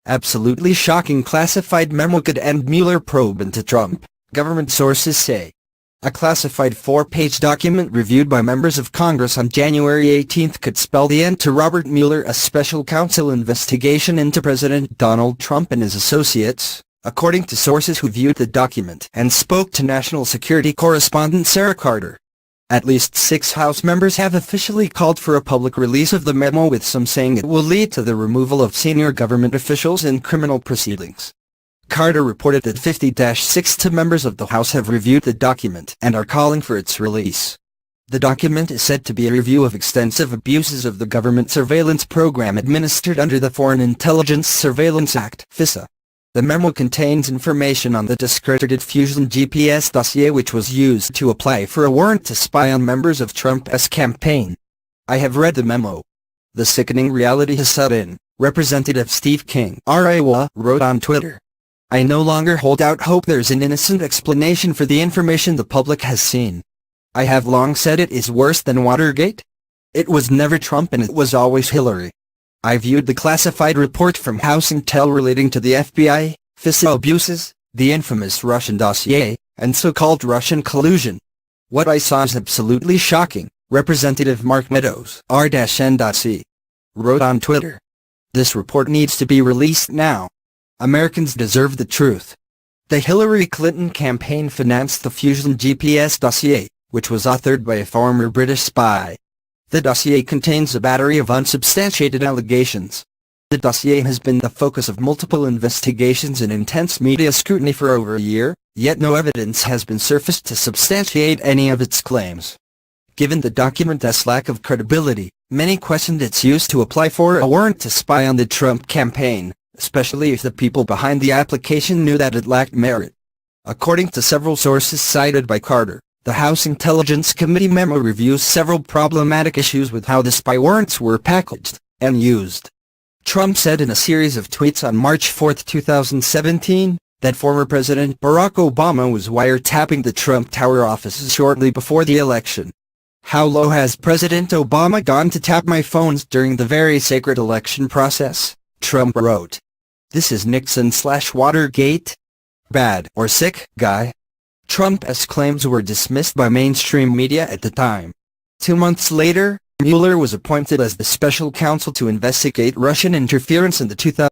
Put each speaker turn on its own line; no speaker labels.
Absolutely shocking classified memo could end Mueller probe into Trump, government sources say. A classified 4-page document reviewed by members of Congress on January 18 could spell the end to Robert Mueller, a special counsel investigation into President Donald Trump and his associates, according to sources who viewed the document and spoke to national security correspondent Sara Carter. At least 6 House members have officially called for a public release of the memo, with some saying it will lead to the removal of senior government officials in criminal proceedings. Carter reported that 50-62 members of the House have reviewed the document and are calling for its release. The document is said to be a review of extensive abuses of the government surveillance program administered under the Foreign Intelligence Surveillance Act (FISA). The memo contains information on the discredited Fusion GPS dossier, which was used to apply for a warrant to spy on members of Trump's campaign. "I have read the memo. The sickening reality has set in," Representative Steve King, Iowa, wrote on Twitter. "I no longer hold out hope there's an innocent explanation for the information the public has seen. I have long said it is worse than Watergate. It was never Trump and it was always Hillary. I viewed the classified report from House Intel relating to the FBI, FISA abuses, the infamous Russian dossier, and so-called Russian collusion. What I saw is absolutely shocking," Representative Mark Meadows, R-N.C., wrote on Twitter. "This report needs to be released now. Americans deserve the truth." The Hillary Clinton campaign financed the Fusion GPS dossier, which was authored by a former British spy. The dossier contains a battery of unsubstantiated allegations. The dossier has been the focus of multiple investigations and intense media scrutiny for over a year, yet no evidence has been surfaced to substantiate any of its claims. Given the document's lack of credibility, many questioned its use to apply for a warrant to spy on the Trump campaign, especially if the people behind the application knew that it lacked merit. According to several sources cited by Carter, the House Intelligence Committee memo reviews several problematic issues with how the spy warrants were packaged and used. Trump said in a series of tweets on March 4, 2017, that former President Barack Obama was wiretapping the Trump Tower offices shortly before the election. "How low has President Obama gone to tap my phones during the very sacred election process?" Trump wrote. "This is Nixon/Watergate? Bad or sick, guy?" Trump's claims were dismissed by mainstream media at the time. 2 months later, Mueller was appointed as the special counsel to investigate Russian interference in the 2000